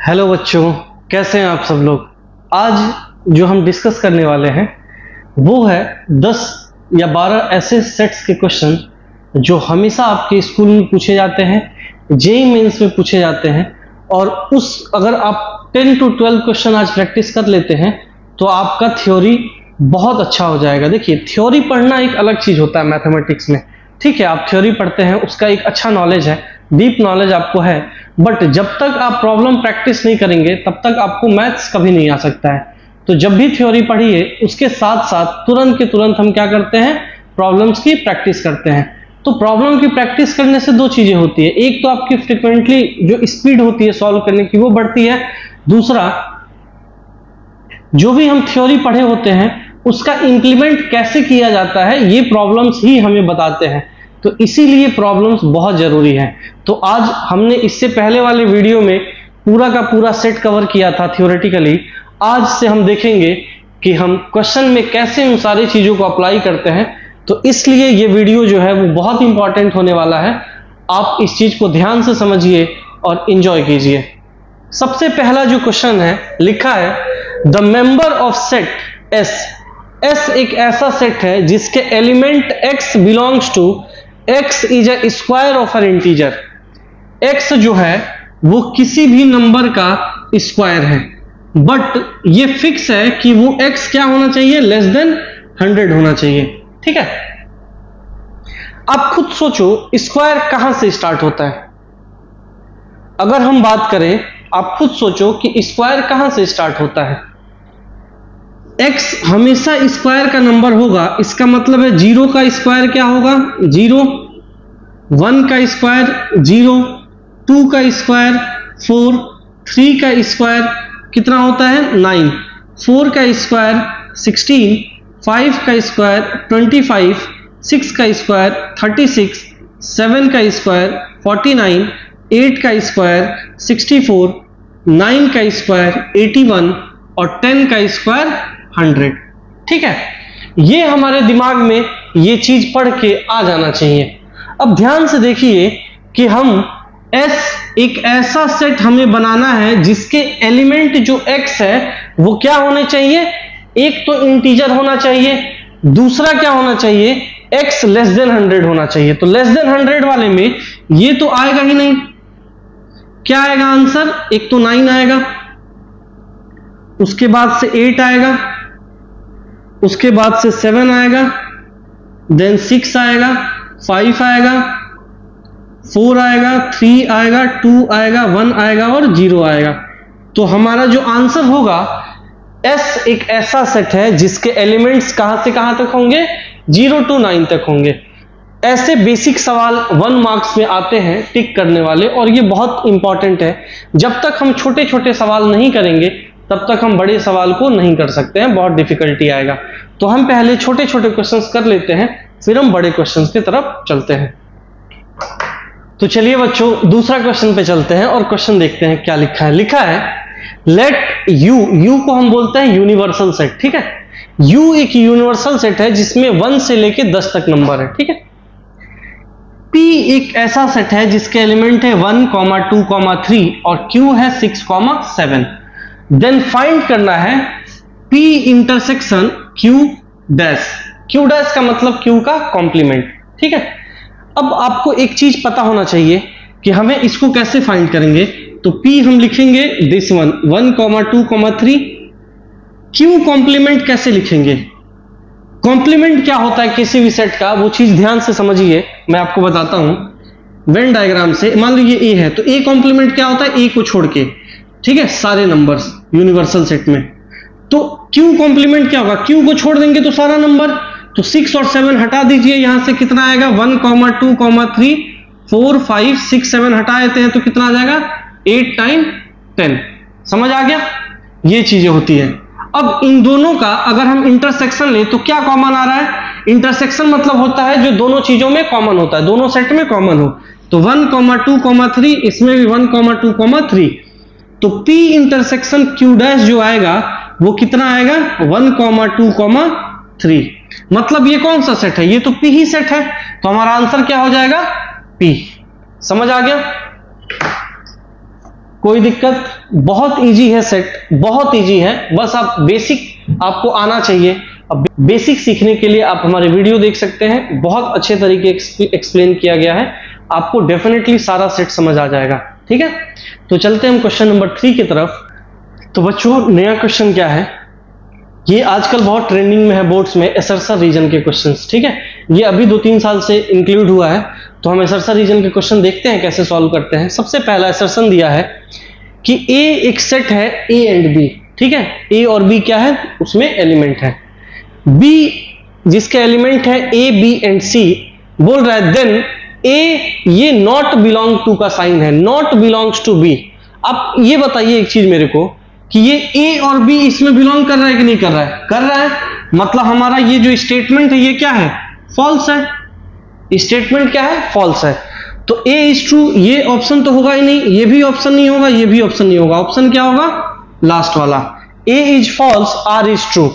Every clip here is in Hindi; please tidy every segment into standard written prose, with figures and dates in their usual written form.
हेलो बच्चों, कैसे हैं आप सब लोग। आज जो हम डिस्कस करने वाले हैं वो है 10 या 12 ऐसे सेट्स के क्वेश्चन जो हमेशा आपके स्कूल में पूछे जाते हैं, जेईई मेंस में पूछे जाते हैं। और अगर आप 10 to 12 क्वेश्चन आज प्रैक्टिस कर लेते हैं तो आपका थ्योरी बहुत अच्छा हो जाएगा। देखिए, थ्योरी पढ़ना एक अलग चीज होता है मैथमेटिक्स में, ठीक है। आप थ्योरी पढ़ते हैं, उसका एक अच्छा नॉलेज है, डीप नॉलेज आपको है, बट जब तक आप प्रॉब्लम प्रैक्टिस नहीं करेंगे तब तक आपको मैथ्स कभी नहीं आ सकता है। तो जब भी थ्योरी पढ़िए उसके साथ साथ तुरंत के तुरंत हम क्या करते हैं, प्रॉब्लम्स की प्रैक्टिस करते हैं। तो प्रॉब्लम की प्रैक्टिस करने से दो चीजें होती है, एक तो आपकी फ्रिक्वेंटली जो स्पीड होती है सॉल्व करने की वो बढ़ती है, दूसरा जो भी हम थ्योरी पढ़े होते हैं उसका इंप्लीमेंट कैसे किया जाता है ये प्रॉब्लम्स ही हमें बताते हैं। तो इसीलिए प्रॉब्लम्स बहुत जरूरी है। तो आज हमने इससे पहले वाले वीडियो में पूरा का पूरा सेट कवर किया था थ्योरेटिकली। आज से हम देखेंगे कि हम क्वेश्चन में कैसे उन सारी चीजों को अप्लाई करते हैं। तो इसलिए ये वीडियो जो है वो बहुत इंपॉर्टेंट होने वाला है। आप इस चीज को ध्यान से समझिए और इंजॉय कीजिए। सबसे पहला जो क्वेश्चन है, लिखा है the member of set S. S एक ऐसा सेट है जिसके element x belongs to x is a square of an integer. x जो है वो किसी भी नंबर का स्क्वायर है, बट ये फिक्स है कि वो x क्या होना चाहिए, लेस देन 100 होना चाहिए, ठीक है। आप खुद सोचो स्क्वायर कहां से स्टार्ट होता है। अगर हम बात करें, आप खुद सोचो कि स्क्वायर कहां से स्टार्ट होता है। x हमेशा स्क्वायर का नंबर होगा, इसका मतलब है 0 का स्क्वायर क्या होगा, 0, 1 का स्क्वायर 0, 2 का स्क्वायर 4, 3 का स्क्वायर कितना होता है 9, 4 का स्क्वायर 16, 5 का स्क्वायर 25, 6 का स्क्वायर 36, 7 का स्क्वायर 49, 8 का स्क्वायर 64, 9 का स्क्वायर 81 और 10 का स्क्वायर 100, ठीक है। ये हमारे दिमाग में ये चीज पढ़ के आ जाना चाहिए। अब ध्यान से देखिए कि हम S एक ऐसा सेट हमें बनाना है जिसके एलिमेंट जो x है वो क्या होने चाहिए, एक तो इंटीजर होना चाहिए, दूसरा क्या होना चाहिए, x लेस देन 100 होना चाहिए। तो लेस देन 100 वाले में ये तो आएगा ही नहीं। क्या आएगा आंसर, एक तो 9 आएगा, उसके बाद से 8 आएगा, उसके बाद से 7 आएगा, देन 6 आएगा, 5 आएगा, 4 आएगा, 3 आएगा, 2 आएगा, 1 आएगा और 0 आएगा। तो हमारा जो आंसर होगा, S एक ऐसा सेट है जिसके एलिमेंट्स कहां से कहां तक होंगे, 0 to 9 तक होंगे। ऐसे बेसिक सवाल 1 मार्क्स में आते हैं टिक करने वाले, और ये बहुत इंपॉर्टेंट है। जब तक हम छोटे छोटे सवाल नहीं करेंगे तब तक हम बड़े सवाल को नहीं कर सकते हैं, बहुत डिफिकल्टी आएगा। तो हम पहले छोटे छोटे क्वेश्चंस कर लेते हैं, फिर हम बड़े क्वेश्चंस की तरफ चलते हैं। तो चलिए बच्चों, दूसरा क्वेश्चन पे चलते हैं और क्वेश्चन देखते हैं क्या लिखा है। लिखा है लेट यू को हम बोलते हैं यूनिवर्सल सेट, ठीक है। यू एक यूनिवर्सल सेट है जिसमें 1 से लेके 10 तक नंबर है, ठीक है। P एक ऐसा सेट है जिसके एलिमेंट है 1, 2, 3 और Q है 6, 7। देन फाइंड करना है P intersection Q dash. Q dash का मतलब Q का कॉम्प्लीमेंट, ठीक है। अब आपको एक चीज पता होना चाहिए कि हमें इसको कैसे फाइंड करेंगे। तो P हम लिखेंगे दिस 1, 2, 3। Q कॉम्प्लीमेंट कैसे लिखेंगे, कॉम्प्लीमेंट क्या होता है किसी भी सेट का, वो चीज ध्यान से समझिए, मैं आपको बताता हूं वेन डायग्राम से। मान लीजिए A है तो A कॉम्प्लीमेंट क्या होता है, A को छोड़ के, ठीक है, सारे नंबर्स यूनिवर्सल सेट में। तो Q कॉम्प्लीमेंट क्या होगा, Q को छोड़ देंगे तो सारा नंबर। तो 6 और 7 हटा दीजिए, यहां से कितना आएगा 1, 2, 3, 4, 5, 6, 7 हटा देते हैं तो कितना आ जाएगा 8 टाइम 10। समझ आ गया, ये चीजें होती है। अब इन दोनों का अगर हम इंटरसेक्शन लें तो क्या कॉमन आ रहा है, इंटरसेक्शन मतलब होता है जो दोनों चीजों में कॉमन होता है, दोनों सेट में कॉमन हो। तो 1, 2, 3, इसमें भी 1, 2, 3। तो P इंटरसेक्शन Q डैश जो आएगा वो कितना आएगा 1, 2, 3। मतलब ये कौन सा सेट है, ये तो P ही सेट है। तो हमारा आंसर क्या हो जाएगा P। समझ आ गया। कोई दिक्कत, बहुत इजी है सेट, बहुत इजी है, बस आप बेसिक आपको आना चाहिए। अब बेसिक सीखने के लिए आप हमारे वीडियो देख सकते हैं, बहुत अच्छे तरीके एक्सप्लेन किया गया है, आपको डेफिनेटली सारा सेट समझ आ जाएगा। ठीक है, तो चलते हैं हम क्वेश्चन नंबर 3 की तरफ। तो बच्चों नया क्वेश्चन क्या है, ये आजकल बहुत ट्रेंडिंग में है बोर्ड्स में, एसरसर रीजन के क्वेश्चंस। ठीक है, ये अभी 2-3 साल से इंक्लूड हुआ है, तो हम एसरसर रीजन के क्वेश्चन देखते हैं कैसे सॉल्व करते हैं। सबसे पहला एसरसन दिया है कि ए एक सेट है ए एंड बी। ठीक है, ए और बी क्या है, उसमें एलिमेंट है। बी जिसके एलिमेंट है ए बी एंड सी, बोल रहा है देन ए ये नॉट बिलोंग टू का साइन है, नॉट बिलोंग्स टू बी। अब ये बताइए एक चीज मेरे को कि ये ए और बी इसमें बिलोंग कर रहा है कि नहीं कर रहा है, कर रहा है, मतलब हमारा ये जो स्टेटमेंट है ये क्या है, फॉल्स है। स्टेटमेंट क्या है, फॉल्स है। तो ए इज ट्रू, ये ऑप्शन तो होगा ही नहीं, ये भी ऑप्शन नहीं होगा, ये भी ऑप्शन नहीं होगा। ऑप्शन क्या होगा, लास्ट वाला, A is false, R is true.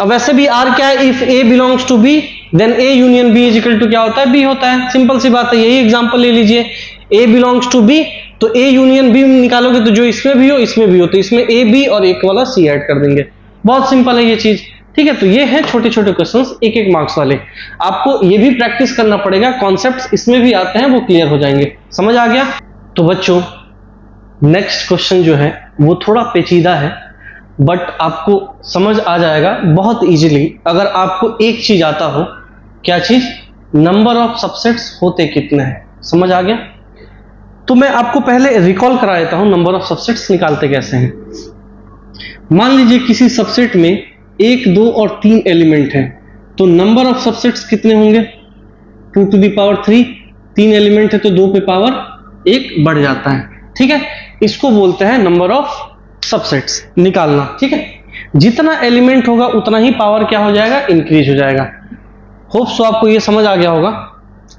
अब वैसे भी आर क्या है, if A belongs to B then A union B is equal to क्या होता है, बी होता है। सिंपल सी बात है, यही एग्जांपल ले लीजिए, ए बिलोंग्स टू बी, तो ए यूनियन बी निकालोगे तो जो इसमें भी हो इसमें भी हो, तो इसमें ए बी और एक वाला सी ऐड कर देंगे। बहुत सिंपल है ये चीज। ठीक है, तो ये है छोटे छोटे क्वेश्चंस, एक एक मार्क्स वाले। आपको ये भी प्रैक्टिस करना पड़ेगा, कॉन्सेप्ट्स इसमें भी आते हैं, वो क्लियर हो जाएंगे। समझ आ गया? तो बच्चों नेक्स्ट क्वेश्चन जो है वो थोड़ा पेचीदा है, बट आपको समझ आ जाएगा बहुत इजीली अगर आपको एक चीज आता हो। क्या चीज, नंबर ऑफ सबसेट्स होते कितने हैं। समझ आ गया? तो मैं आपको पहले रिकॉल करा देता हूं नंबर ऑफ सबसेट्स निकालते कैसे हैं। मान लीजिए किसी सबसेट में 1, 2 और 3 एलिमेंट हैं, तो नंबर ऑफ सबसेट्स कितने होंगे, 2 टू द पावर 3। 3 एलिमेंट है तो 2 पे पावर 1 बढ़ जाता है। ठीक है, इसको बोलते हैं नंबर ऑफ सबसेट्स निकालना। ठीक है, जितना एलिमेंट होगा उतना ही पावर क्या हो जाएगा, इंक्रीज हो जाएगा। होप सो आपको ये समझ आ गया होगा।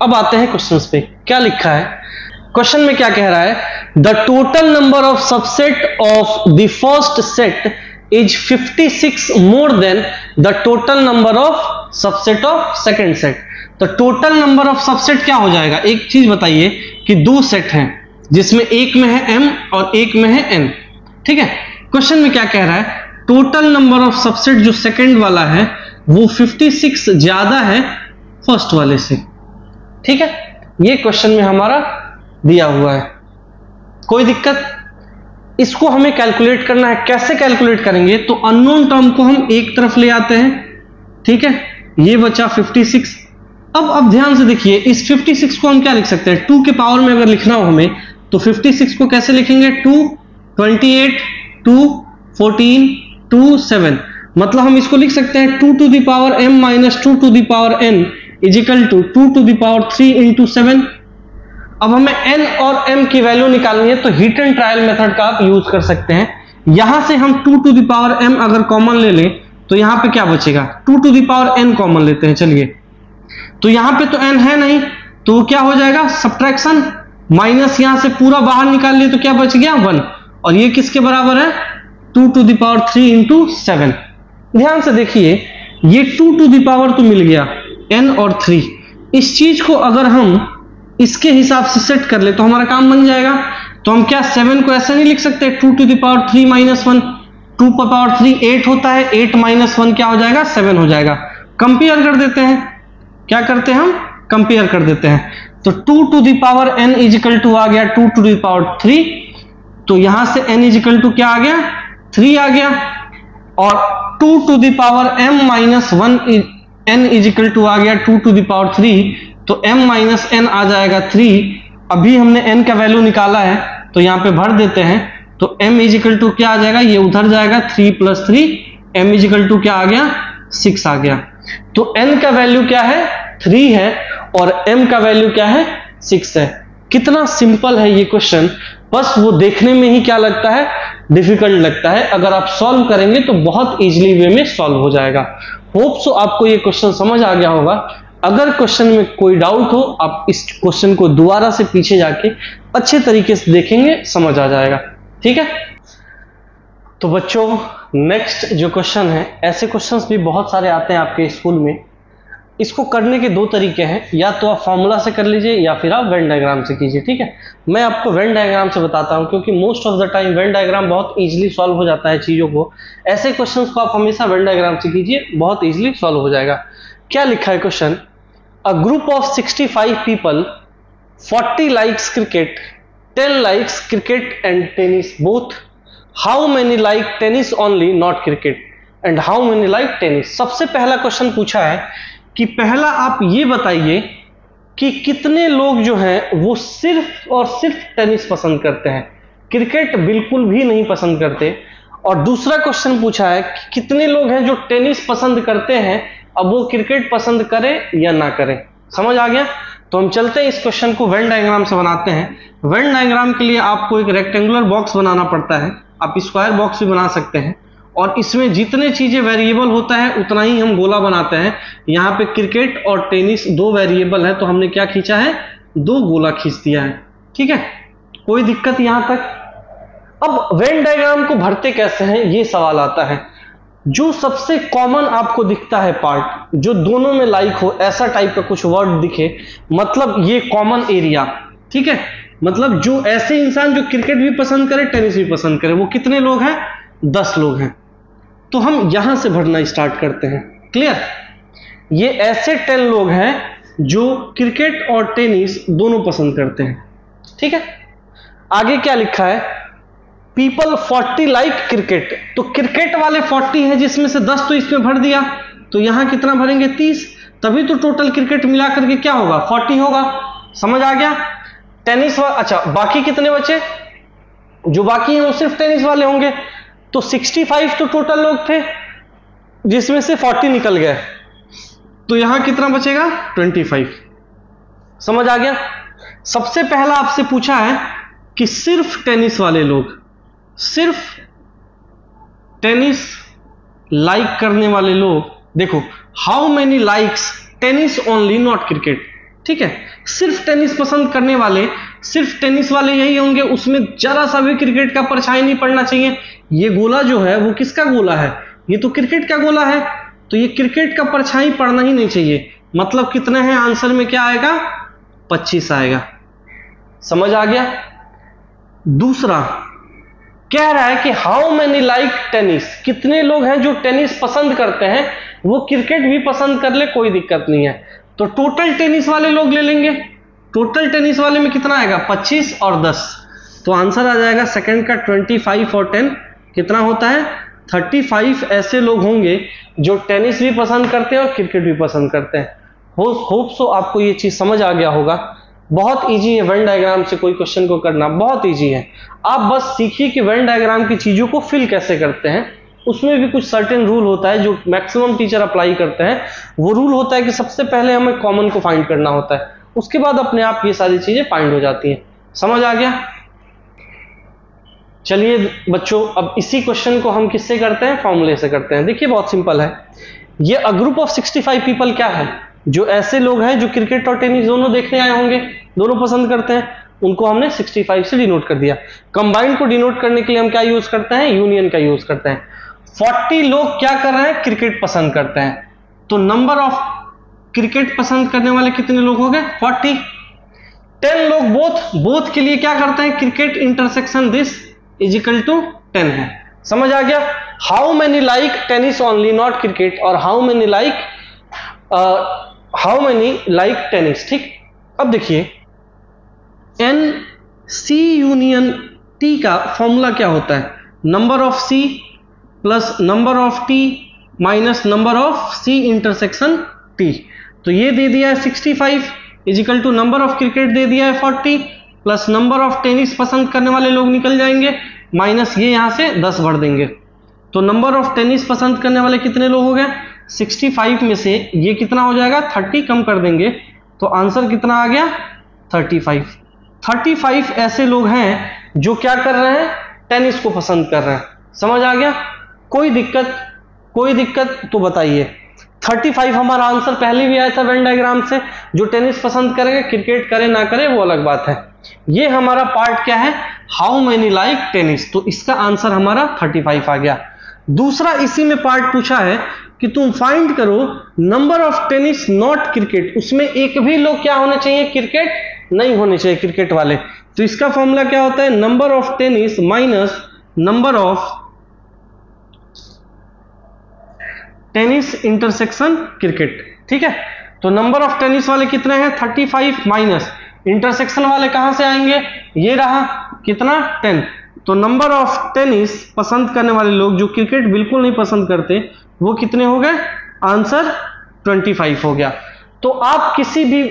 अब आते हैं क्वेश्चंस पे, क्या लिखा है क्वेश्चन में, क्या कह रहा है, the total number of subset of the first set is 56 more than the total number of subset of second set. तो टोटल नंबर ऑफ सबसेट क्या हो जाएगा, एक चीज बताइए कि 2 सेट हैं जिसमें एक में है m और एक में है n। ठीक है, क्वेश्चन में क्या कह रहा है, टोटल नंबर ऑफ सबसेट जो सेकंड वाला है वो 56 ज्यादा है फर्स्ट वाले से। ठीक है, ये क्वेश्चन में हमारा दिया हुआ है। कोई दिक्कत, इसको हमें कैलकुलेट करना है। कैसे कैलकुलेट करेंगे, तो अननोन टर्म को हम एक तरफ ले आते हैं। ठीक है, ये बचा 56। अब ध्यान से देखिए, इस 56 को हम क्या लिख सकते हैं, 2 के पावर में अगर लिखना हो हमें तो 56 को कैसे लिखेंगे, 2, 28, 2, 14, 2, 7। मतलब हम इसको लिख सकते हैं 2 to the power m minus 2 to the power n is equal to 2 to the power 3 into 7। अब हमें n और m की वैल्यू निकालनी है, तो हीट एंड ट्रायल मेथड का आप यूज कर सकते हैं। यहां से हम 2 टू द पावर m अगर कॉमन ले लें तो यहां पे क्या बचेगा, 2 to the power n common लेते हैं। चलिए, तो यहां पे तो n है नहीं, तो क्या हो जाएगा, सब्ट्रैक्शन, माइनस यहां से पूरा बाहर निकाल लिए तो क्या बच गया, 1। और ये किसके बराबर है, 2 टू द पावर 3 इंटू 7। ध्यान से देखिए, ये 2 टू द पावर तो मिल गया, n और 3। इस चीज को अगर हम इसके हिसाब से सेट कर ले तो हमारा काम बन जाएगा। तो हम क्या 7 को ऐसे नहीं लिख सकते, 2 टू द पावर 3 माइनस 1, 2 पर पावर 3 8 होता है, 8 माइनस 1 क्या हो जाएगा, 7 हो जाएगा। कंपेयर कर देते हैं, क्या करते हैं हम, कंपेयर कर देते हैं। तो 2 to the power n is equal to आ गया 2 टू द पावर 3, तो यहां से n इज इक्वल टू क्या आ गया, 3 आ गया। और 2 to the power m minus 1 n is equal to आ गया 2 टू द पावर 3, तो m माइनस n आ जाएगा 3। अभी हमने n का वैल्यू निकाला है तो यहाँ पे भर देते हैं, तो m इज इक्वल टू क्या आ जाएगा, ये उधर जाएगा, 3 plus 3, m is equal to क्या आ गया, 6 आ गया। तो n का वैल्यू क्या है, 3 है, और m का वैल्यू क्या है, 6 है। कितना सिंपल है ये क्वेश्चन, बस वो देखने में ही क्या लगता है, डिफिकल्ट लगता है। अगर आप सॉल्व करेंगे तो बहुत इजीली वे में सॉल्व हो जाएगा। होप सो आपको ये क्वेश्चन समझ आ गया होगा। अगर क्वेश्चन में कोई डाउट हो, आप इस क्वेश्चन को दोबारा से पीछे जाके अच्छे तरीके से देखेंगे, समझ आ जाएगा। ठीक है, तो बच्चों नेक्स्ट जो क्वेश्चन है, ऐसे क्वेश्चंस भी बहुत सारे आते हैं आपके स्कूल में। इसको करने के दो तरीके हैं, या तो आप फॉर्मूला से कर लीजिए या फिर आप वेन डायग्राम से कीजिए, ठीक है। मैं आपको वेन डायग्राम से बताता हूं, क्योंकि most of the time Venn diagram बहुत इजीली सॉल्व हो जाता है चीजों को। ऐसे क्वेश्चंस को आप हमेशा वेन डायग्राम से कीजिए, बहुत इजीली सॉल्व हो जाएगा। क्या लिखा है question, a group of 65 people, 40 likes cricket, 10 likes cricket and tennis both, how many like tennis only not cricket and how many like tennis. सबसे पहला क्वेश्चन पूछा है कि पहला आप ये बताइए कि कितने लोग जो हैं वो सिर्फ और सिर्फ टेनिस पसंद करते हैं, क्रिकेट बिल्कुल भी नहीं पसंद करते। और दूसरा क्वेश्चन पूछा है कि कितने लोग हैं जो टेनिस पसंद करते हैं, अब वो क्रिकेट पसंद करें या ना करें। समझ आ गया? तो हम चलते हैं इस क्वेश्चन को वेन डायग्राम से बनाते हैं। वेन डायग्राम के लिए आपको एक रेक्टेंगुलर बॉक्स बनाना पड़ता है, आप स्क्वायर बॉक्स भी बना सकते हैं, और इसमें जितने चीजें वेरिएबल होता है उतना ही हम गोला बनाते हैं। यहाँ पे क्रिकेट और टेनिस दो वेरिएबल है, तो हमने क्या खींचा है, दो गोला खींच दिया है, ठीक है। कोई दिक्कत यहां तक? अब वेन डायग्राम को भरते कैसे हैं ये सवाल आता है। जो सबसे कॉमन आपको दिखता है पार्ट, जो दोनों में लाइक हो, ऐसा टाइप का कुछ वर्ड दिखे, मतलब ये कॉमन एरिया, ठीक है। मतलब जो ऐसे इंसान जो क्रिकेट भी पसंद करे टेनिस भी पसंद करे, वो कितने लोग हैं, 10 लोग हैं। तो हम यहां से भरना स्टार्ट करते हैं। क्लियर? ये ऐसे 10 लोग हैं जो क्रिकेट और टेनिस दोनों पसंद करते हैं, ठीक है। आगे क्या लिखा है, पीपल 40 लाइक क्रिकेट, तो क्रिकेट वाले 40 हैं, जिसमें से 10 तो इसमें भर दिया, तो यहां कितना भरेंगे, 30, तभी तो टोटल क्रिकेट मिला करके क्या होगा, 40 होगा। समझ आ गया? टेनिस अच्छा, बाकी कितने बचे, जो बाकी हैं वो सिर्फ टेनिस वाले होंगे, तो 65 तो टोटल लोग थे, जिसमें से 40 निकल गए, तो यहां कितना बचेगा, 25। समझ आ गया? सबसे पहला आपसे पूछा है कि सिर्फ टेनिस वाले लोग, सिर्फ टेनिस लाइक करने वाले लोग, देखो how many likes tennis only not cricket, ठीक है। सिर्फ टेनिस पसंद करने वाले, सिर्फ टेनिस वाले यही होंगे, उसमें जरा सा भी क्रिकेट का परछाई नहीं पड़ना चाहिए। ये गोला जो है वो किसका गोला है, ये तो क्रिकेट का गोला है, तो ये क्रिकेट का परछाई पड़ना ही नहीं चाहिए। मतलब कितने हैं, आंसर में क्या आएगा, 25 आएगा। समझ आ गया? दूसरा कह रहा है कि हाउ मेनी लाइक टेनिस, कितने लोग हैं जो टेनिस पसंद करते हैं, वो क्रिकेट भी पसंद कर ले, कोई दिक्कत नहीं है। तो टोटल टेनिस वाले लोग ले लेंगे, टोटल टेनिस वाले में कितना आएगा, 25 और 10, तो आंसर आ जाएगा सेकंड का 25 और 10 कितना होता है, 35 ऐसे लोग होंगे जो टेनिस भी पसंद करते हैं और क्रिकेट भी पसंद करते हैं। होप सो आपको ये चीज समझ आ गया होगा। बहुत इजी है वेन डायग्राम से कोई क्वेश्चन को करना, बहुत इजी है। आप बस सीखिए कि वेन डायग्राम की चीजों को फिल कैसे करते हैं। उसमें भी कुछ सर्टेन रूल होता है जो मैक्सिमम टीचर अप्लाई करते हैं। वो रूल होता है कि सबसे पहले हमें कॉमन को फाइंड करना होता है, उसके बाद अपने आप ये सारी चीजें फाइंड हो जाती हैं। समझ आ गया? चलिए बच्चों, अब इसी क्वेश्चन को हम किससे करते हैं, फॉर्मूले से करते हैं। देखिए बहुत सिंपल है। ये अ ग्रुप ऑफ 65 पीपल क्या है, जो ऐसे लोग हैं जो क्रिकेट और टेनिस दोनों देखने आए होंगे, दोनों पसंद करते हैं, उनको हमने 65 से डिनोट कर दिया। कंबाइंड को डिनोट करने के लिए हम क्या यूज करते हैं, यूनियन का यूज करते हैं। 40 लोग क्या कर रहे हैं, क्रिकेट पसंद करते हैं, तो नंबर ऑफ क्रिकेट पसंद करने वाले कितने लोग हो गए, 40। 10 लोग बोथ के लिए क्या करते हैं, cricket intersection this is equal to 10 है। समझ आ गया? How many like tennis only not cricket, और हाउ मेनी लाइक टेनिस, ठीक। अब देखिए एन सी यूनियन टी का फॉर्मूला क्या होता है, number of C plus number of T minus number of C intersection T. तो ये दे दिया है 65 is equal to number of cricket दे दिया है 40 प्लस नंबर ऑफ टेनिस पसंद करने वाले लोग निकल जाएंगे, माइनस ये यहां से 10 भर देंगे। तो नंबर ऑफ टेनिस पसंद करने वाले कितने लोग हो गए, 65 में से ये कितना हो जाएगा, 30 कम कर देंगे, तो आंसर कितना आ गया, 35। 35 ऐसे लोग हैं जो क्या कर रहे हैं, टेनिस को पसंद कर रहे हैं। समझ आ गया? कोई दिक्कत तो बताइए। 35 हमारा आंसर पहले भी आया था वेन डायग्राम से। जो टेनिस पसंद करेंगे, क्रिकेट करे ना करे वो अलग बात है। ये हमारा पार्ट क्या है, हाउ मेनी लाइक टेनिस, तो इसका आंसर हमारा 35 आ गया। दूसरा इसी में पार्ट पूछा है कि तुम फाइंड करो number of tennis not cricket, उसमें एक भी लोग क्या होने चाहिए, क्रिकेट नहीं होने चाहिए, क्रिकेट वाले। तो इसका फॉर्मूला क्या होता है, number of tennis minus number of tennis intersection cricket. ठीक है, तो नंबर ऑफ टेनिस वाले कितने हैं 35 माइनस इंटरसेक्शन वाले कहां से आएंगे, ये रहा कितना 10। तो नंबर ऑफ टेनिस पसंद करने वाले लोग जो क्रिकेट बिल्कुल नहीं पसंद करते वो कितने हो गए, आंसर 25 हो गया। तो आप किसी भी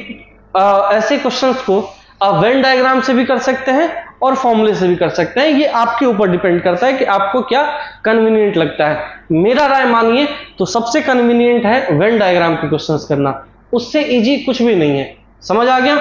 ऐसे क्वेश्चंस को आप वेन डायग्राम से भी कर सकते हैं और फॉर्मूले से भी कर सकते हैं, ये आपके ऊपर डिपेंड करता है कि आपको क्या कन्वीनियंट लगता है। मेरा राय मानिए तो सबसे कन्वीनियंट है वेन डायग्राम के क्वेश्चंस करना, उससे इजी कुछ भी नहीं है। समझ आ गया।